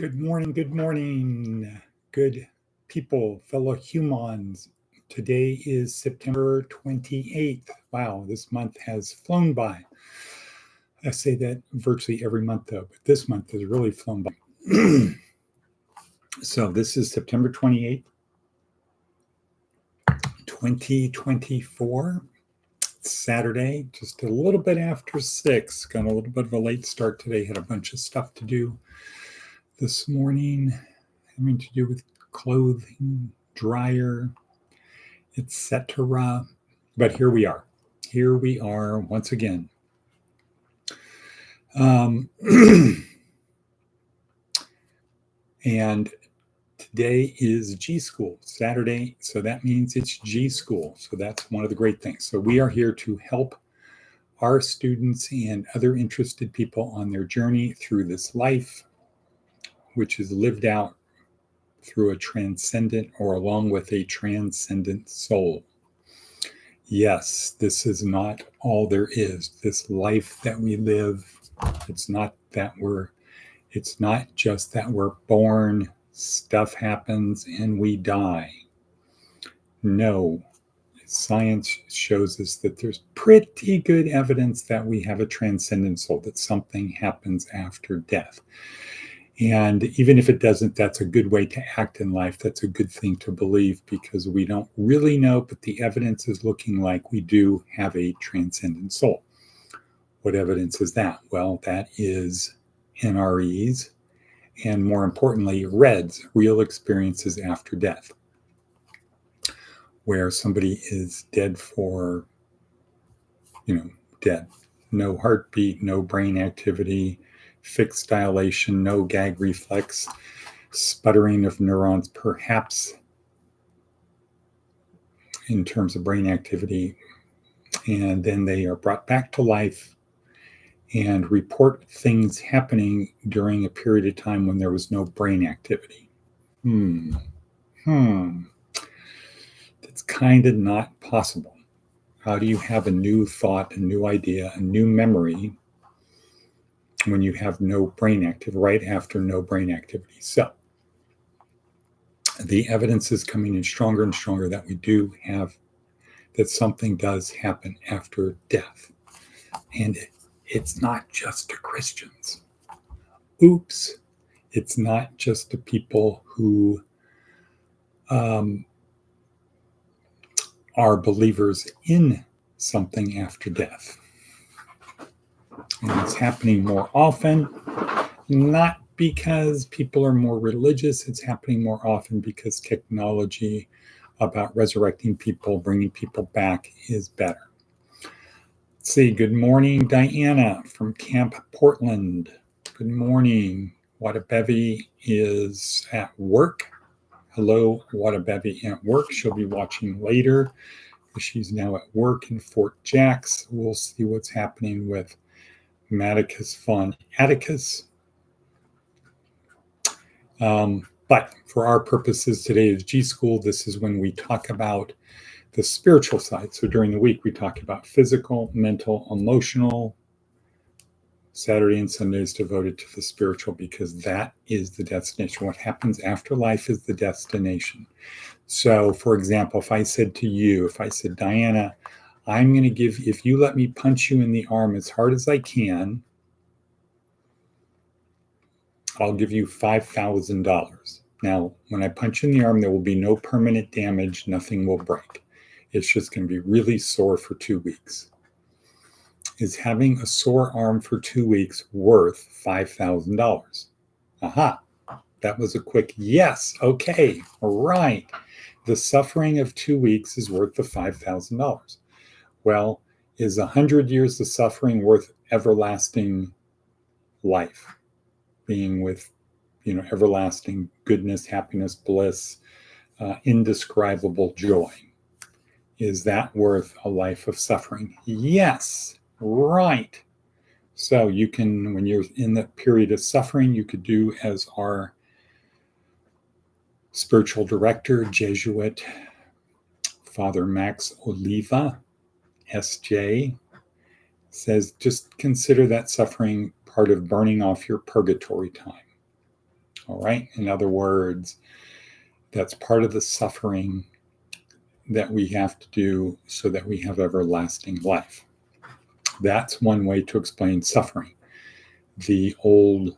Good morning, good people, fellow humans. Today is September 28th. Wow, this month has flown by. I say that virtually every month, though, but this month has really flown by. So this is September 28th, 2024. Saturday, just a little bit after 6. Got a little bit of a late start today. Had a bunch of stuff to do this morning, having to do with clothing, dryer, etc. But here we are. Here we are once again. And today is G.school, Saturday, so that means it's G.school. So that's one of the great things. So we are here to help our students and other interested people on their journey through this life, which is lived out through a transcendent or along with a transcendent soul. Yes, this is not all there is. This life that we live, it's not just that we're born, stuff happens, and we die. No, science shows us that there's pretty good evidence that we have a transcendent soul, that something happens after death. And even if it doesn't, that's a good way to act in life. That's a good thing to believe because we don't really know, but the evidence is looking like we do have a transcendent soul. What evidence is that? Well, that is NREs and more importantly, REDs, real experiences after death, where somebody is dead for, dead. No heartbeat, no brain activity, fixed dilation, no gag reflex, sputtering of neurons, perhaps in terms of brain activity. And then they are brought back to life and report things happening during a period of time when there was no brain activity. That's kind of not possible. How do you have a new thought, a new idea, a new memory when you have no brain activity, right after no brain activity? So the evidence is coming in stronger and stronger that we do have, that something does happen after death. And it's not just to Christians. Oops. It's not just to people who are believers in something after death. And it's happening more often, not because people are more religious. It's happening more often because technology about resurrecting people, bringing people back is better. Let's see. Good morning, Diana from Camp Portland. Good morning. Wadabevi is at work. Hello, Wadabevi at work. She'll be watching later. She's now at work in Fort Jacks. We'll see what's happening with Maticus von Atticus. But for our purposes, today is G.school. This is when we talk about the spiritual side. So during the week, we talk about physical, mental, emotional. Saturday and Sunday is devoted to the spiritual because that is the destination. What happens after life is the destination. So, for example, if I said, Diana, I'm going to give, if you let me punch you in the arm as hard as I can, I'll give you $5,000. Now, when I punch you in the arm, there will be no permanent damage. Nothing will break. It's just going to be really sore for 2 weeks. Is having a sore arm for 2 weeks worth $5,000? Aha. That was a quick yes. Okay. All right. The suffering of 2 weeks is worth the $5,000. Well, is 100 years of suffering worth everlasting life? Being with, everlasting goodness, happiness, bliss, indescribable joy. Is that worth a life of suffering? Yes. Right. So you can, when you're in that period of suffering, you could do as our spiritual director, Jesuit, Father Max Oliva, S.J., says, just consider that suffering part of burning off your purgatory time. All right. In other words, that's part of the suffering that we have to do so that we have everlasting life. That's one way to explain suffering. The old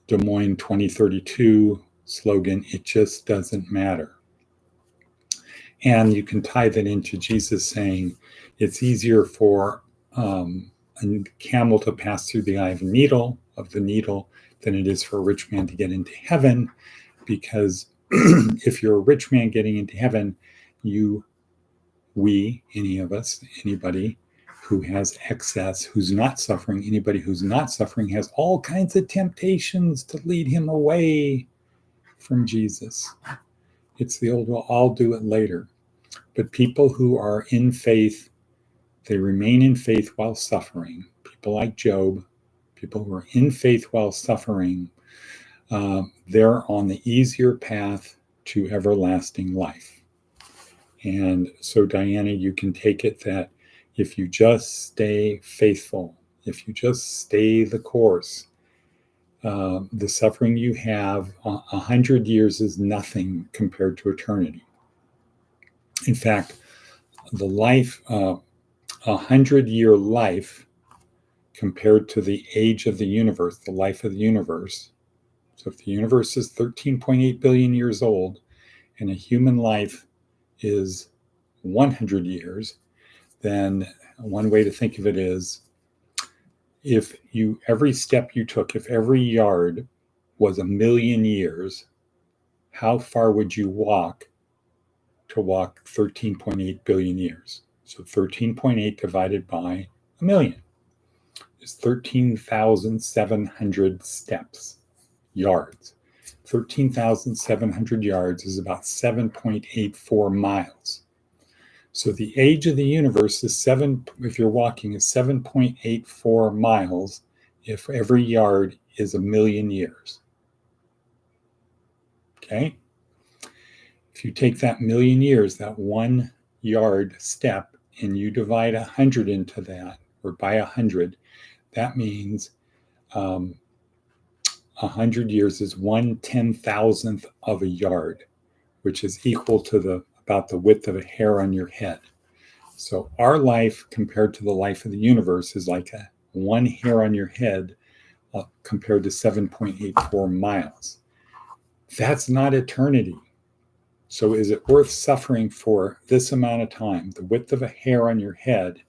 Des Moines 2032 slogan, it just doesn't matter. And you can tie that into Jesus saying it's easier for a camel to pass through the eye of the needle than it is for a rich man to get into heaven, because if you're a rich man getting into heaven, any of us, anybody who has excess, who's not suffering, anybody who's not suffering has all kinds of temptations to lead him away from Jesus. It's the old, well, I'll do it later. But people who are in faith, they remain in faith while suffering. People like Job, people who are in faith while suffering, they're on the easier path to everlasting life. And so, Diana, you can take it that if you just stay faithful, if you just stay the course, the suffering you have, 100 years is nothing compared to eternity. In fact, the life, 100-year life compared to the age of the universe, the life of the universe. So if the universe is 13.8 billion years old and a human life is 100 years, then one way to think of it is every step you took, if every yard was 1,000,000 years, how far would you walk to walk 13.8 billion years? So 13.8 divided by 1,000,000 is 13,700 steps, yards. 13,700 yards is about 7.84 miles. So the age of the universe is if you're walking, is 7.84 miles if every yard is 1,000,000 years. Okay? If you take that 1,000,000 years, that 1 yard step, and you divide 100 into that, or by 100, that means 100 years is 1/10,000th of a yard, which is equal to about the width of a hair on your head. So our life compared to the life of the universe is like one hair on your head compared to 7.84 miles. That's not eternity. So is it worth suffering for this amount of time, the width of a hair on your head,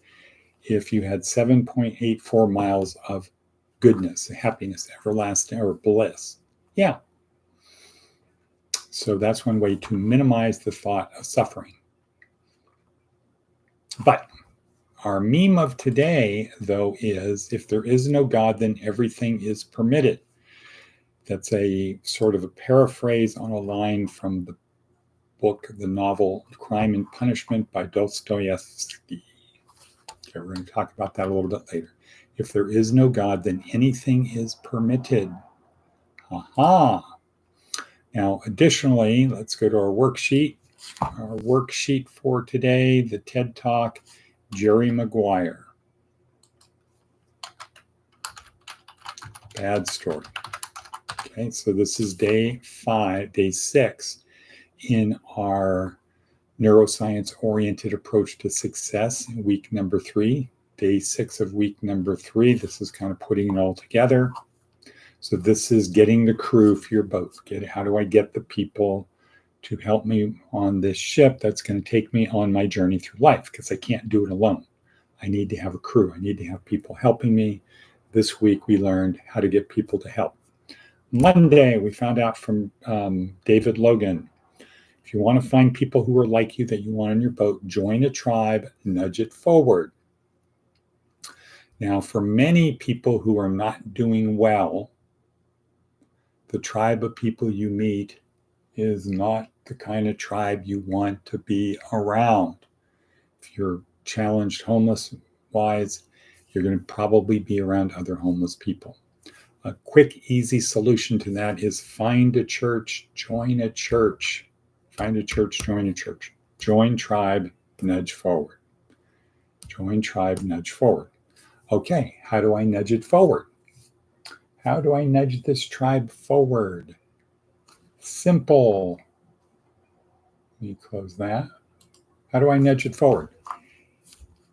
if you had 7.84 miles of goodness, happiness, everlasting, or bliss? Yeah. So that's one way to minimize the thought of suffering. But our meme of today, though, is if there is no God, then everything is permitted. That's a sort of a paraphrase on a line from the book, the novel Crime and Punishment by Dostoevsky. Okay, we're going to talk about that a little bit later. If there is no God, then anything is permitted. Aha! Now, additionally, let's go to our worksheet. Our worksheet for today, the TED Talk, Jerry Maguire. Bad story. Okay, so this is day 6 in our neuroscience-oriented approach to success, week number 3, day 6 of week number 3. This is kind of putting it all together. So this is getting the crew for your boat. How do I get the people to help me on this ship that's going to take me on my journey through life? Because I can't do it alone. I need to have a crew. I need to have people helping me. This week we learned how to get people to help. Monday, we found out from David Logan, if you want to find people who are like you that you want on your boat, join a tribe, nudge it forward. Now, for many people who are not doing well, the tribe of people you meet is not the kind of tribe you want to be around. If you're challenged homeless-wise, you're going to probably be around other homeless people. A quick, easy solution to that is find a church, join a church. Find a church, join a church. Join tribe, nudge forward. Join tribe, nudge forward. Okay, how do I nudge it forward? How do I nudge this tribe forward? Simple. Let me close that. How do I nudge it forward?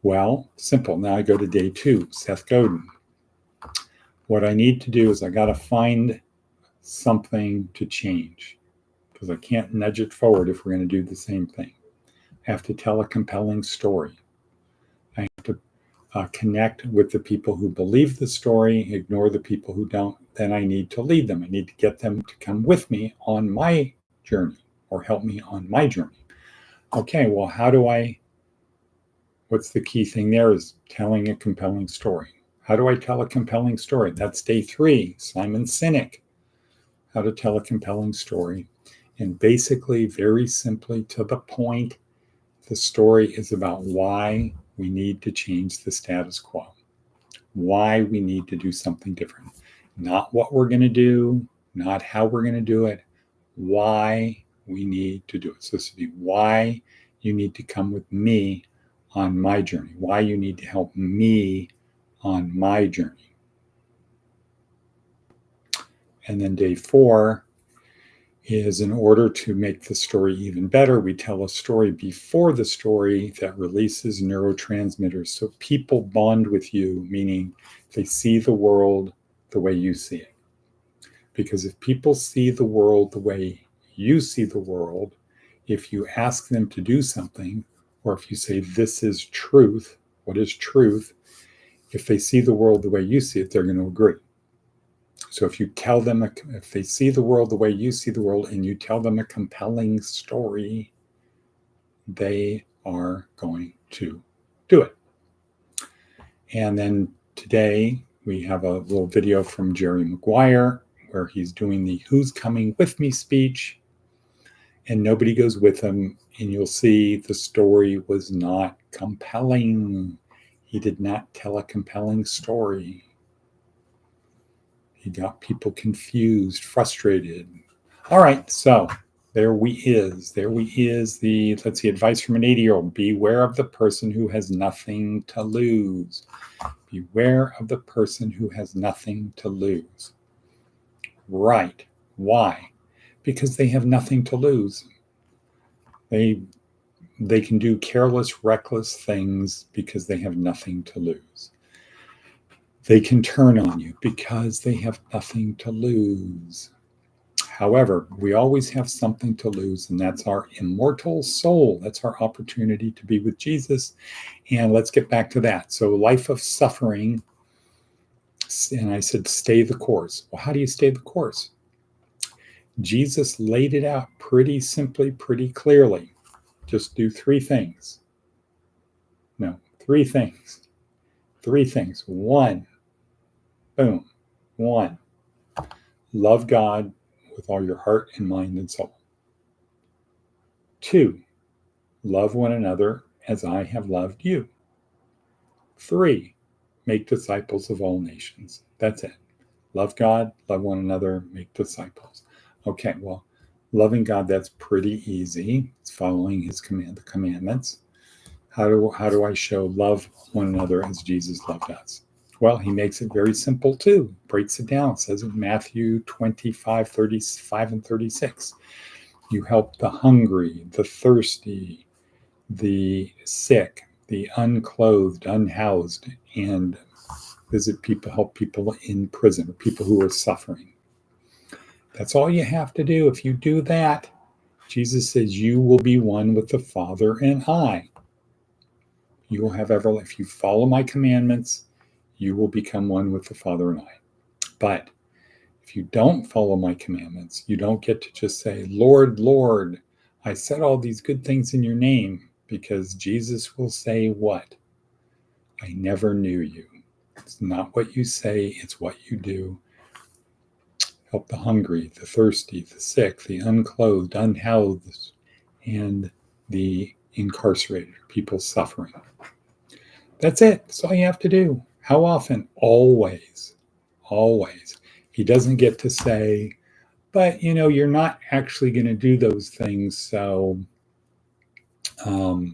Well, simple. Now I go to day 2, Seth Godin. What I need to do is I got to find something to change because I can't nudge it forward if we're going to do the same thing. I have to tell a compelling story. I have to connect with the people who believe the story, ignore the people who don't. Then I need to lead them. I need to get them to come with me on my journey or help me on my journey. Okay, well, what's the key thing there is telling a compelling story. How do I tell a compelling story? That's day 3, Simon Sinek. How to tell a compelling story. And basically, very simply to the point, the story is about why we need to change the status quo, why we need to do something different. Not what we're going to do, not how we're going to do it, why we need to do it. So this would be why you need to come with me on my journey, why you need to help me on my journey. And then day 4 is in order to make the story even better, we tell a story before the story that releases neurotransmitters. So people bond with you, meaning they see the world the way you see it. Because if people see the world the way you see the world, if you ask them to do something, or if you say, this is truth, what is truth? If they see the world the way you see it, they're going to agree. So if you tell them, if they see the world the way you see the world and you tell them a compelling story, they are going to do it. And then today we have a little video from Jerry Maguire where he's doing the Who's Coming With Me speech and nobody goes with him. And you'll see the story was not compelling. He did not tell a compelling story. He got people confused, frustrated. All right, so there we is. Let's see, advice from an 80-year-old. Beware of the person who has nothing to lose. Beware of the person who has nothing to lose. Right. Why? Because they have nothing to lose. They can do careless, reckless things because they have nothing to lose. They can turn on you because they have nothing to lose. However, we always have something to lose, and that's our immortal soul. That's our opportunity to be with Jesus. And let's get back to that. So, life of suffering, and I said, stay the course. Well, how do you stay the course? Jesus laid it out pretty simply, pretty clearly. Just do 3 things. No, 3 things. 3 things. 1, boom. 1, love God with all your heart and mind and soul. 2, love one another as I have loved you. 3, make disciples of all nations. That's it. Love God, love one another, make disciples. Okay, well, loving God, that's pretty easy. It's following his the commandments. How do I show love one another as Jesus loved us? Well, he makes it very simple too. Breaks it down. It says in Matthew 25, 35 and 36. You help the hungry, the thirsty, the sick, the unclothed, unhoused, and visit people, help people in prison, people who are suffering. That's all you have to do. If you do that, Jesus says you will be one with the Father and I. You will have if you follow my commandments, you will become one with the Father and I. But if you don't follow my commandments, you don't get to just say, Lord, Lord, I said all these good things in your name, because Jesus will say what? I never knew you. It's not what you say, it's what you do. Help the hungry, the thirsty, the sick, the unclothed, unhoused, and the incarcerated, people suffering. That's it. That's all you have to do. How often? Always. Always. He doesn't get to say, but you're not actually going to do those things. So all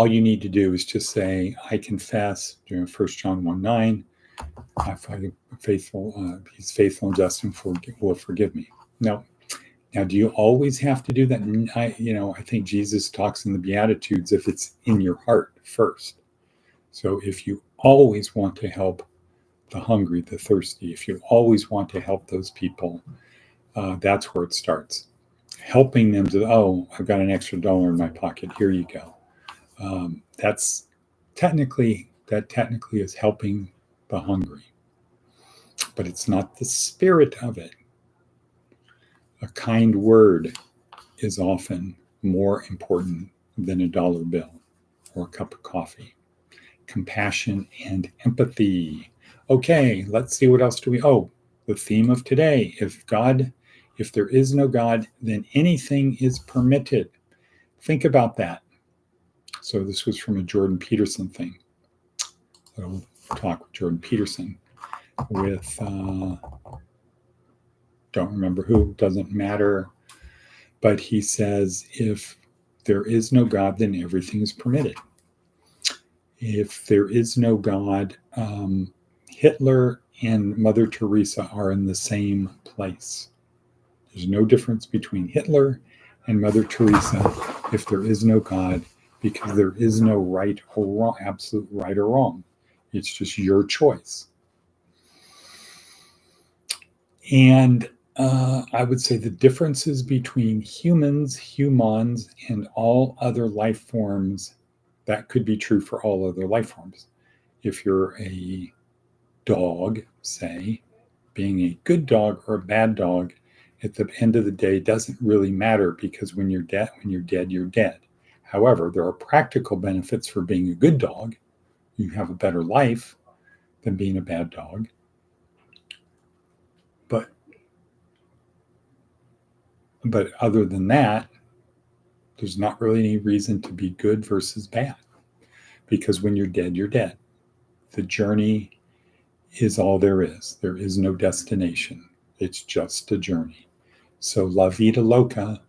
you need to do is just say, I confess, 1 John 1:9, if I'm faithful, he's faithful and just and will forgive me. No. Now, do you always have to do that? I think Jesus talks in the Beatitudes if it's in your heart first. So if you always want to help the hungry, the thirsty, if you always want to help those people, that's where it starts. Helping them to, oh, I've got an extra dollar in my pocket. Here you go. That technically is helping the hungry, but it's not the spirit of it. A kind word is often more important than a dollar bill or a cup of coffee. Compassion and empathy. Okay, let's see what else do we. Oh, the theme of today. If there is no God, then anything is permitted. Think about that. So this was from a Jordan Peterson thing. So talk with Jordan Peterson with don't remember who, doesn't matter. But he says, if there is no God, then everything is permitted. If there is no God, Hitler and Mother Teresa are in the same place. There's no difference between Hitler and Mother Teresa if there is no God, because there is no right or wrong, absolute right or wrong. It's just your choice. And I would say the differences between humans, and all other life forms, that could be true for all other life forms. If you're a dog, say, being a good dog or a bad dog, at the end of the day doesn't really matter, because when you're dead, you're dead. However, there are practical benefits for being a good dog. You have a better life than being a bad dog. But other than that, there's not really any reason to be good versus bad, because when you're dead, you're dead. The journey is all there is. There is no destination. It's just a journey. So La Vida Loca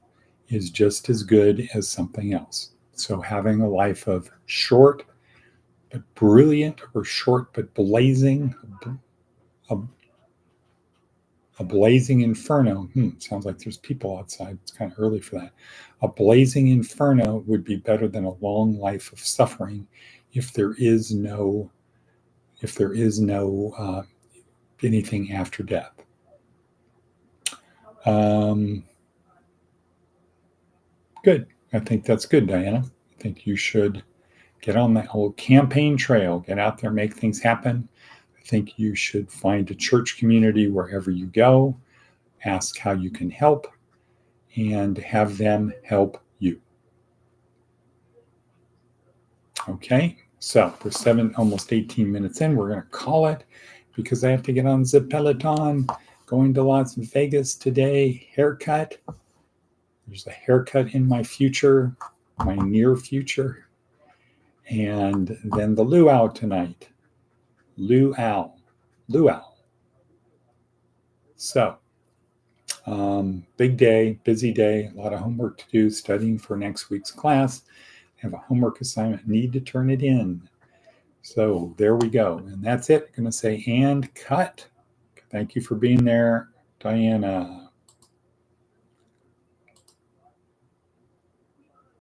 is just as good as something else. So having a life of short but brilliant, or short but blazing, a blazing inferno. Sounds like there's people outside. It's kind of early for that. A blazing inferno would be better than a long life of suffering if there is no anything after death. Good. I think that's good, Diana. I think you should get on that whole campaign trail. Get out there, make things happen. I think you should find a church community wherever you go. Ask how you can help, and have them help you. Okay, so we're almost 18 minutes in. We're going to call it, because I have to get on the Peloton. Going to Las Vegas today. Haircut. There's a haircut in my future, my near future. And then the luau tonight. Luau. So, big day, busy day, a lot of homework to do, studying for next week's class. I have a homework assignment, need to turn it in. So there we go. And that's it. I'm going to say, and cut. Thank you for being there, Diana.